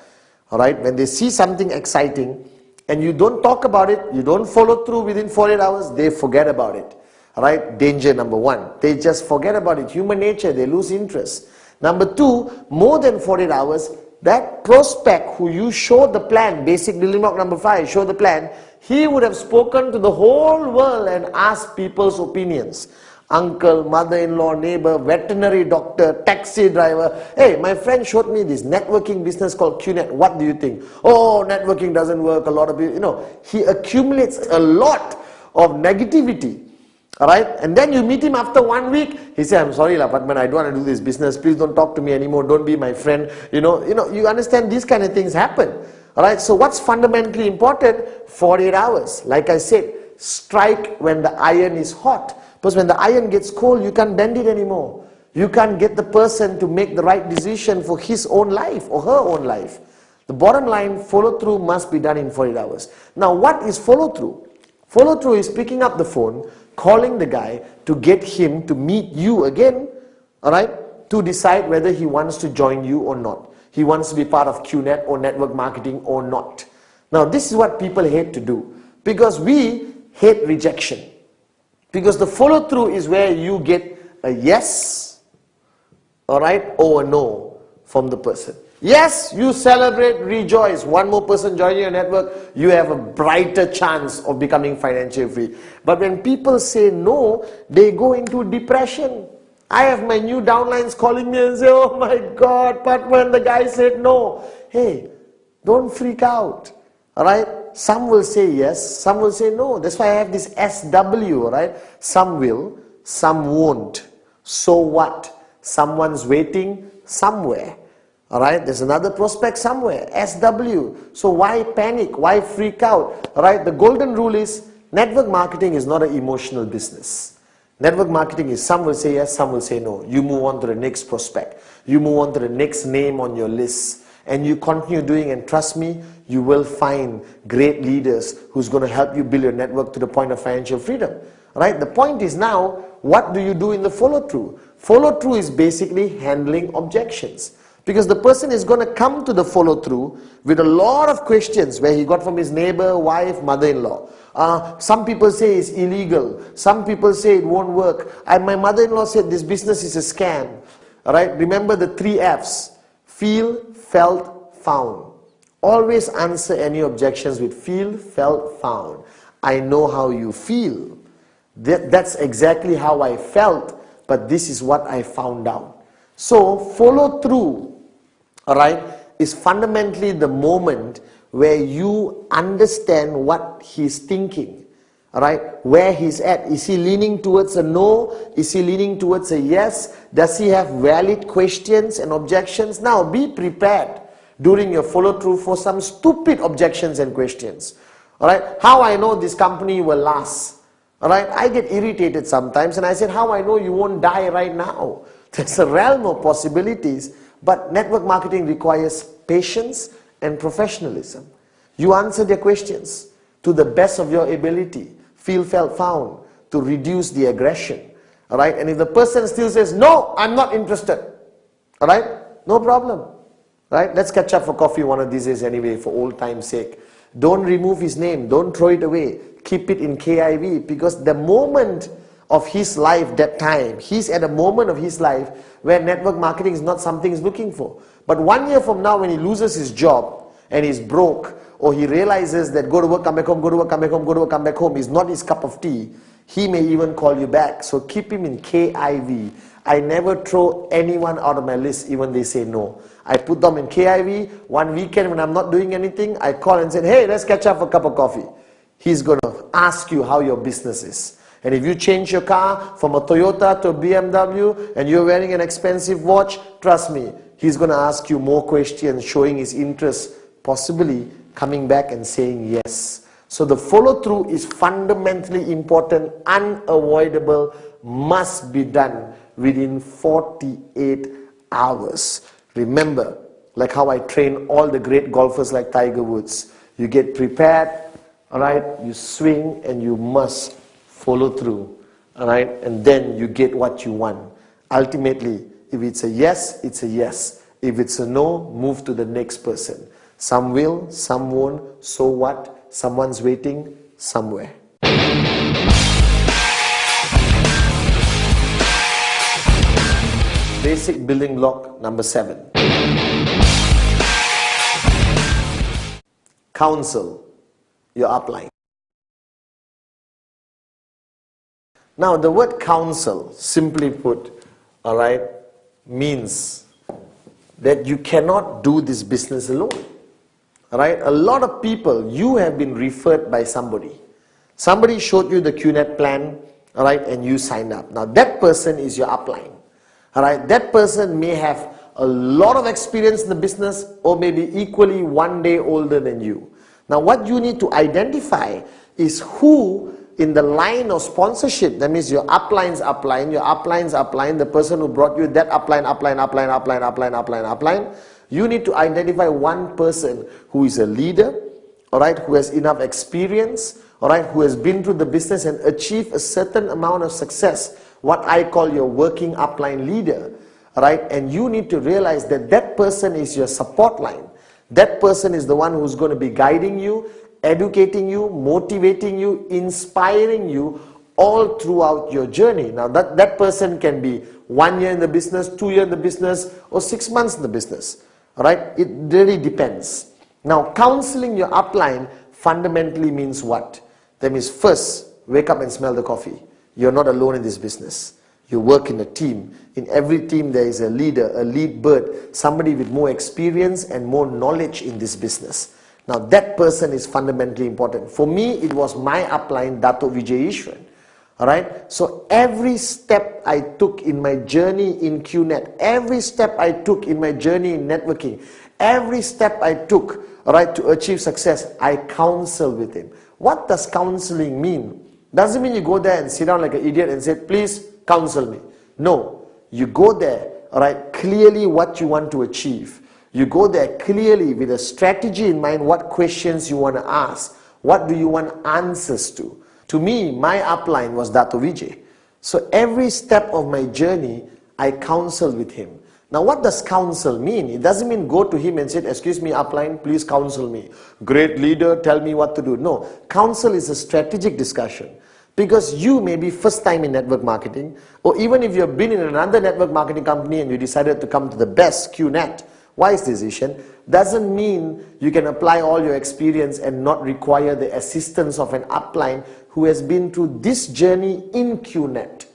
alright, when they see something exciting and you don't talk about it, you don't follow through within 48 hours, they forget about it. Alright, danger number 1. They just forget about it. Human nature, they lose interest. Number 2, more than 48 hours, that prospect who you showed the plan, basic building block number 5, show the plan, he would have spoken to the whole world and asked people's opinions. Uncle, mother-in-law, neighbor, veterinary doctor, taxi driver. Hey, my friend showed me this networking business called QNET. What do you think? Oh, networking doesn't work. A lot of people, he accumulates a lot of negativity. Alright? And then you meet him after 1 week. He said, I'm sorry, but man, I don't want to do this business. Please don't talk to me anymore. Don't be my friend. You understand these kind of things happen. Alright? So what's fundamentally important? 48 hours. Like I said, strike when the iron is hot. Because when the iron gets cold, you can't bend it anymore. You can't get the person to make the right decision for his own life or her own life. The bottom line, follow through must be done in 48 hours. Now, what is follow through? Follow through is picking up the phone, calling the guy to get him to meet you again, alright, to decide whether he wants to join you or not. He wants to be part of QNET or network marketing or not. Now, this is what people hate to do because we hate rejection. Because the follow through is where you get a yes, alright, or a no from the person. Yes, you celebrate, rejoice. One more person joining your network, you have a brighter chance of becoming financially free. But when people say no, they go into depression. I have my new downlines calling me and say, oh my God, but when the guy said no. Hey, don't freak out. Alright? Some will say yes, some will say no. That's why I have this SW, right? Some will, some won't. So what? Someone's waiting somewhere. Alright, there's another prospect somewhere, SW. So why panic? Why freak out? Alright, the golden rule is network marketing is not an emotional business. Network marketing is some will say yes, some will say no. You move on to the next prospect. You move on to the next name on your list. And you continue doing, and trust me, you will find great leaders who's going to help you build your network to the point of financial freedom. Right? The point is now, what do you do in the follow-through? Follow-through is basically handling objections. Because the person is going to come to the follow-through with a lot of questions where he got from his neighbor, wife, mother-in-law. Some people say it's illegal. Some people say it won't work. My mother-in-law said this business is a scam. Alright? Remember the 3 F's. Feel, felt, found. Always answer any objections with feel, felt, found. I know how you feel. That's exactly how I felt, but this is what I found out. So follow through, alright, is fundamentally the moment where you understand what he's thinking. Alright, where he's at. Is he leaning towards a no? Is he leaning towards a yes? Does he have valid questions and objections? Now be prepared during your follow through for some stupid objections and questions. Alright, how I know this company will last? Alright, I get irritated sometimes and I said, how I know you won't die right now? There's a realm of possibilities, but network marketing requires patience and professionalism. You answer their questions to the best of your ability. Feel, felt, found, to reduce the aggression. Alright, and if the person still says, no, I'm not interested. Alright, no problem. Right, let's catch up for coffee one of these days anyway, for old time's sake. Don't remove his name, don't throw it away. Keep it in KIV, because the moment of his life, that time, he's at a moment of his life where network marketing is not something he's looking for. But 1 year from now, when he loses his job and he's broke, or he realizes that go to work, come back home, go to work, come back home, go to work, come back home is not his cup of tea, he may even call you back. So keep him in KIV. I never throw anyone out of my list even they say no. I put them in KIV. One weekend when I'm not doing anything, I call and say, hey, let's catch up for a cup of coffee. He's going to ask you how your business is. And if you change your car from a Toyota to a BMW and you're wearing an expensive watch, trust me, he's going to ask you more questions, showing his interest, possibly coming back and saying yes. So the follow through is fundamentally important, unavoidable, must be done within 48 hours. Remember, like how I train all the great golfers like Tiger Woods. You get prepared, alright, you swing and you must follow through, alright, and then you get what you want. Ultimately, if it's a yes, it's a yes. If it's a no, move to the next person. Some will, some won't, so what? Someone's waiting somewhere. Basic building block number 7. Counsel your upline. Now, the word counsel, simply put, all right, means that you cannot do this business alone. All right? A lot of people, you have been referred by somebody. Somebody showed you the QNET plan, all right, and you signed up. Now, that person is your upline. All right? That person may have a lot of experience in the business or maybe equally one day older than you. Now, what you need to identify is who in the line of sponsorship, that means your upline's upline, your upline's upline, the person who brought you that upline, you need to identify one person who is a leader, all right, who has enough experience, all right, who has been through the business and achieved a certain amount of success, what I call your working upline leader, all right, and you need to realize that that person is your support line. That person is the one who's going to be guiding you, educating you, motivating you, inspiring you all throughout your journey. Now that person can be 1 year in the business, 2 years in the business, or 6 months in the business. All right, it really depends. Now, counseling your upline fundamentally means what? That means first, wake up and smell the coffee. You're not alone in this business. You work in a team. In every team there is a leader, a lead bird, somebody with more experience and more knowledge in this business. Now that person is fundamentally important. For me, it was my upline, Dato' Vijay Ishwan. Alright, so every step I took in my journey in QNET, every step I took in my journey in networking, every step I took, alright, to achieve success, I counsel with him. What does counseling mean? Doesn't mean you go there and sit down like an idiot and say, please counsel me. No, you go there, alright, clearly what you want to achieve. You go there clearly with a strategy in mind, what questions you want to ask, what do you want answers to. To me, my upline was Dato' Vijay. So every step of my journey, I counseled with him. Now what does counsel mean? It doesn't mean go to him and say, excuse me upline, please counsel me. Great leader, tell me what to do. No, counsel is a strategic discussion. Because you may be first time in network marketing, or even if you've been in another network marketing company and you decided to come to the best QNET, wise decision, doesn't mean you can apply all your experience and not require the assistance of an upline who has been through this journey in QNET.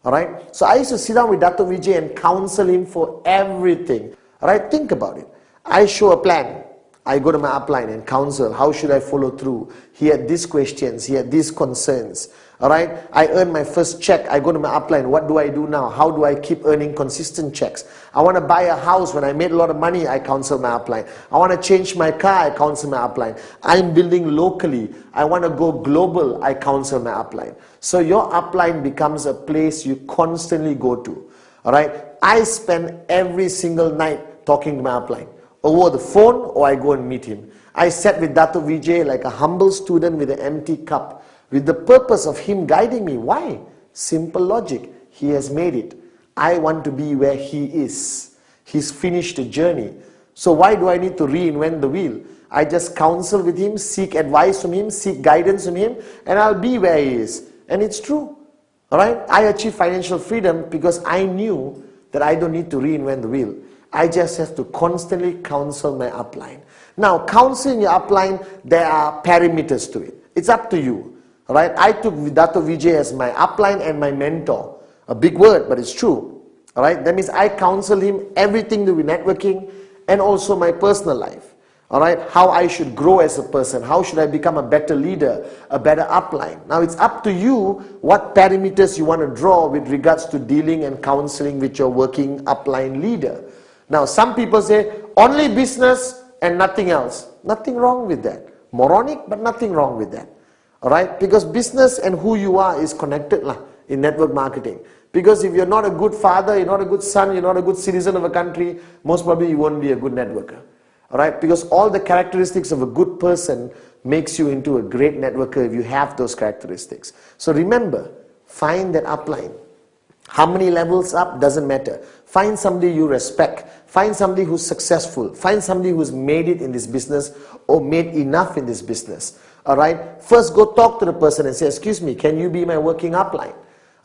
Alright, so I used to sit down with Dato' Vijay and counsel him for everything. Alright, think about it. I show a plan. I go to my upline and counsel, how should I follow through? He had these questions, he had these concerns. Alright, I earned my first check, I go to my upline, what do I do now? How do I keep earning consistent checks? I want to buy a house, when I made a lot of money, I counsel my upline. I want to change my car, I counsel my upline. I'm building locally, I want to go global, I counsel my upline. So your upline becomes a place you constantly go to. Alright, I spend every single night talking to my upline. Over the phone or I go and meet him. I sat with Dato' Vijay like a humble student with an empty cup, with the purpose of him guiding me. Why? Simple logic. He has made it. I want to be where he is. He's finished the journey. So why do I need to reinvent the wheel? I just counsel with him, seek advice from him, seek guidance from him, and I'll be where he is. And it's true. Alright? I achieved financial freedom because I knew that I don't need to reinvent the wheel. I just have to constantly counsel my upline. Now, counseling your upline, there are parameters to it. It's up to you. Alright, I took Dato' Vijay as my upline and my mentor. A big word, but it's true. Alright, that means I counsel him everything to do with networking and also my personal life. Alright, how I should grow as a person, how should I become a better leader, a better upline. Now it's up to you what parameters you want to draw with regards to dealing and counseling with your working upline leader. Now some people say, only business and nothing else. Nothing wrong with that. Moronic, but nothing wrong with that. Alright, because business and who you are is connected in network marketing. Because if you're not a good father, you're not a good son, you're not a good citizen of a country, most probably you won't be a good networker. Alright, because all the characteristics of a good person makes you into a great networker if you have those characteristics. So remember, find that upline. How many levels up doesn't matter. Find somebody you respect. Find somebody who's successful. Find somebody who's made it in this business or made enough in this business. Alright, first go talk to the person and say, excuse me, can you be my working upline?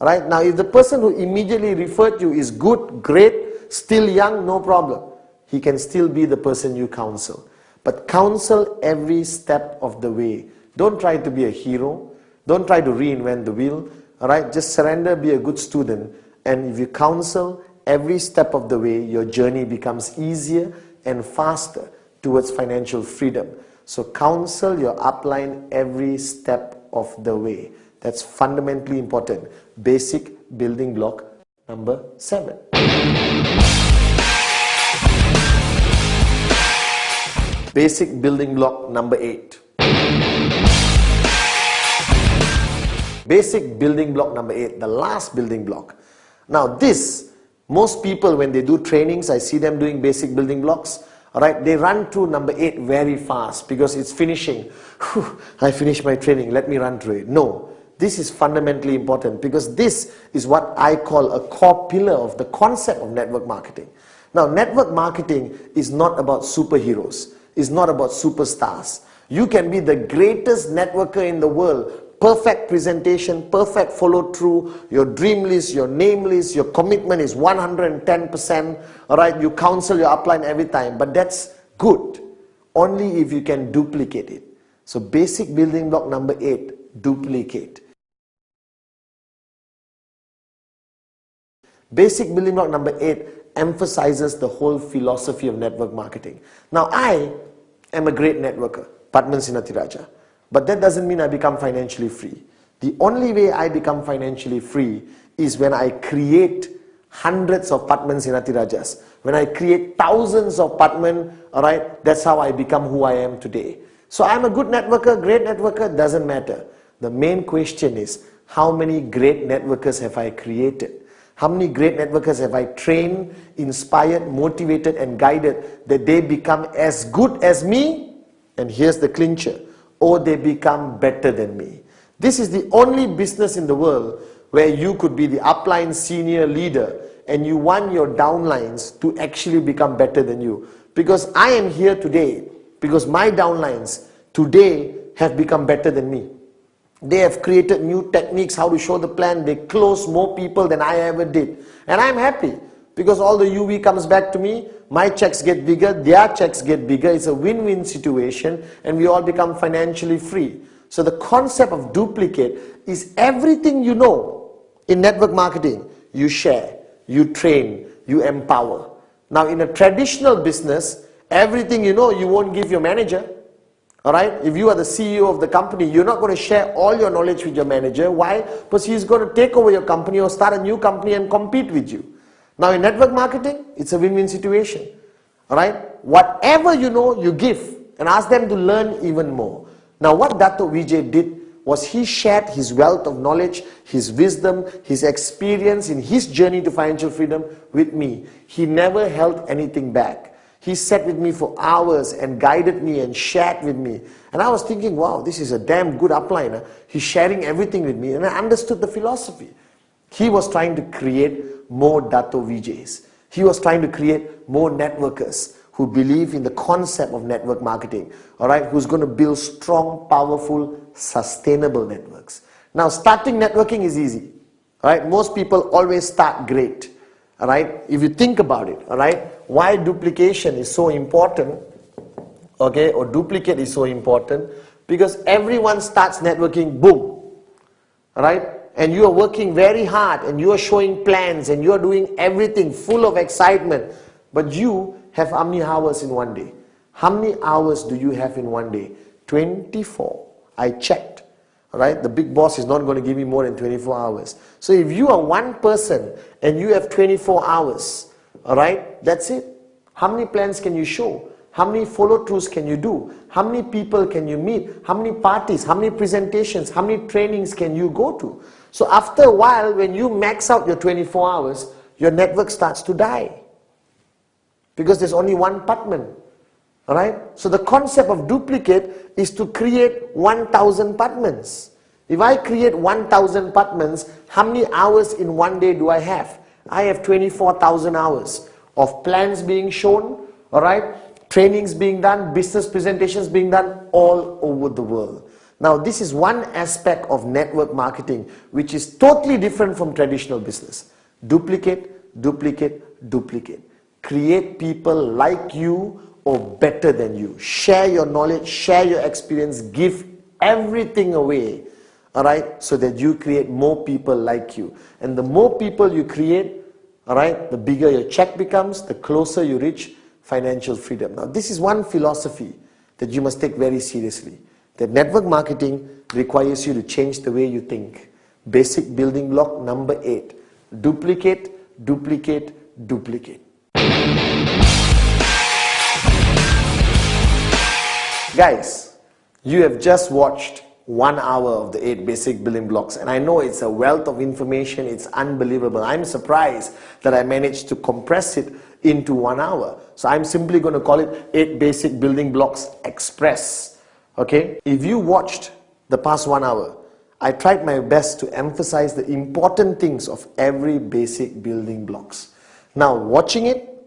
Alright, now if the person who immediately referred you is good, great, still young, no problem. He can still be the person you counsel. But counsel every step of the way. Don't try to be a hero. Don't try to reinvent the wheel. All right, just surrender, be a good student, and if you counsel every step of the way, your journey becomes easier and faster towards financial freedom. So counsel your upline every step of the way. That's fundamentally important. Basic building block number 7. Basic building block number 8. Basic building block number 8, the last building block. Now this, most people when they do trainings, I see them doing basic building blocks, alright, they run through number 8 very fast because it's finishing. Whew, I finished my training, let me run through it. No, this is fundamentally important because this is what I call a core pillar of the concept of network marketing. Now network marketing is not about superheroes. Is not about superstars. You can be the greatest networker in the world, perfect presentation, perfect follow through, your dream list, your name list, your commitment is 110%, alright, you counsel your upline every time, but that's good, only if you can duplicate it. So basic building block number 8, duplicate. Basic building block number 8 emphasizes the whole philosophy of network marketing. Now I am a great networker, Padman Sinatiraja, but that doesn't mean I become financially free. The only way I become financially free is when I create hundreds of Padman Sinatirajas. When I create thousands of Padman, alright, that's how I become who I am today. So I'm a good networker, great networker, doesn't matter. The main question is, how many great networkers have I created? How many great networkers have I trained, inspired, motivated and guided that they become as good as me? And here's the clincher, or they become better than me. This is the only business in the world where you could be the upline senior leader and you want your downlines to actually become better than you. Because I am here today because my downlines today have become better than me. They have created new techniques how to show the plan. They close more people than I ever did. And I'm happy because all the UV comes back to me. My checks get bigger, their checks get bigger. It's a win-win situation and we all become financially free. So the concept of duplicate is everything you know in network marketing. You share, you train, you empower. Now in a traditional business, everything you know you won't give your manager. Alright, if you are the CEO of the company, you're not going to share all your knowledge with your manager. Why? Because he's going to take over your company or start a new company and compete with you. Now in network marketing, it's a win-win situation. Alright, whatever you know, you give and ask them to learn even more. Now what Dato Vijay did was he shared his wealth of knowledge, his wisdom, his experience in his journey to financial freedom with me. He never held anything back. He sat with me for hours and guided me and shared with me. And I was thinking, wow, this is a damn good upline. He's sharing everything with me. And I understood the philosophy. He was trying to create more Dato Vijay's. He was trying to create more networkers who believe in the concept of network marketing. Alright, who's going to build strong, powerful, sustainable networks. Now, starting networking is easy. Alright, most people always start great. Alright, if you think about it, alright, why duplication is so important, okay, or duplicate is so important, because everyone starts networking, boom, alright, and you are working very hard and you are showing plans and you are doing everything full of excitement, but you have how many hours in one day? How many hours do you have in one day? 24. I checked. Alright, the big boss is not going to give me more than 24 hours. So if you are one person and you have 24 hours, alright, that's it. How many plans can you show? How many follow-throughs can you do? How many people can you meet? How many parties? How many presentations? How many trainings can you go to? So after a while, when you max out your 24 hours, your network starts to die. Because there's only one Padman. Alright? So the concept of duplicate is to create 1,000 Padmans. If I create 1,000 Padmans, how many hours in one day do I have? I have 24,000 hours of plans being shown, alright? Trainings being done, business presentations being done all over the world. Now this is one aspect of network marketing which is totally different from traditional business. Duplicate, duplicate, duplicate. Create people like you or better than you. Share your knowledge, share your experience, give everything away, all right, so that you create more people like you. And the more people you create, all right, the bigger your check becomes, the closer you reach financial freedom. Now, this is one philosophy that you must take very seriously, that network marketing requires you to change the way you think. Basic building block number 8, duplicate, duplicate, duplicate. Guys, you have just watched 1 hour of the 8 basic building blocks, and I know it's a wealth of information, it's unbelievable. I'm surprised that I managed to compress it into 1 hour. So I'm simply going to call it 8 basic building blocks express. Okay? If you watched the past 1 hour, I tried my best to emphasize the important things of every basic building blocks. Now, watching it,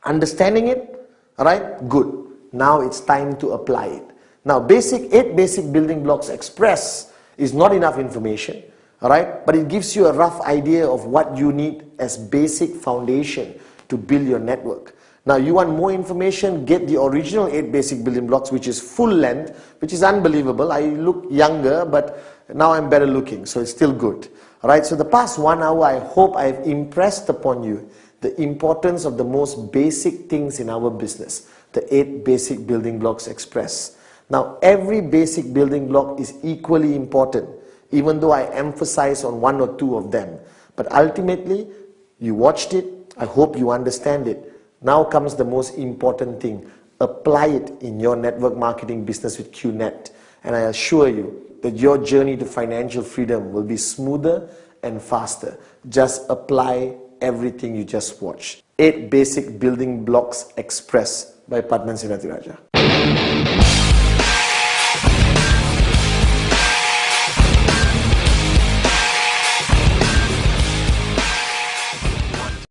understanding it, alright, good. Now it's time to apply it. Now, 8 basic building blocks express is not enough information, alright, but it gives you a rough idea of what you need as basic foundation to build your network. Now, you want more information, get the original 8 basic building blocks, which is full length, which is unbelievable. I look younger, but now I'm better looking, so it's still good. Alright, so the past 1 hour, I hope I've impressed upon you the importance of the most basic things in our business, the 8 basic building blocks express. Now, every basic building block is equally important, even though I emphasize on 1 or 2 of them. But ultimately, you watched it, I hope you understand it. Now comes the most important thing. Apply it in your network marketing business with QNET. And I assure you that your journey to financial freedom will be smoother and faster. Just apply everything you just watched. 8 basic building blocks express by Padman Sinatiraja.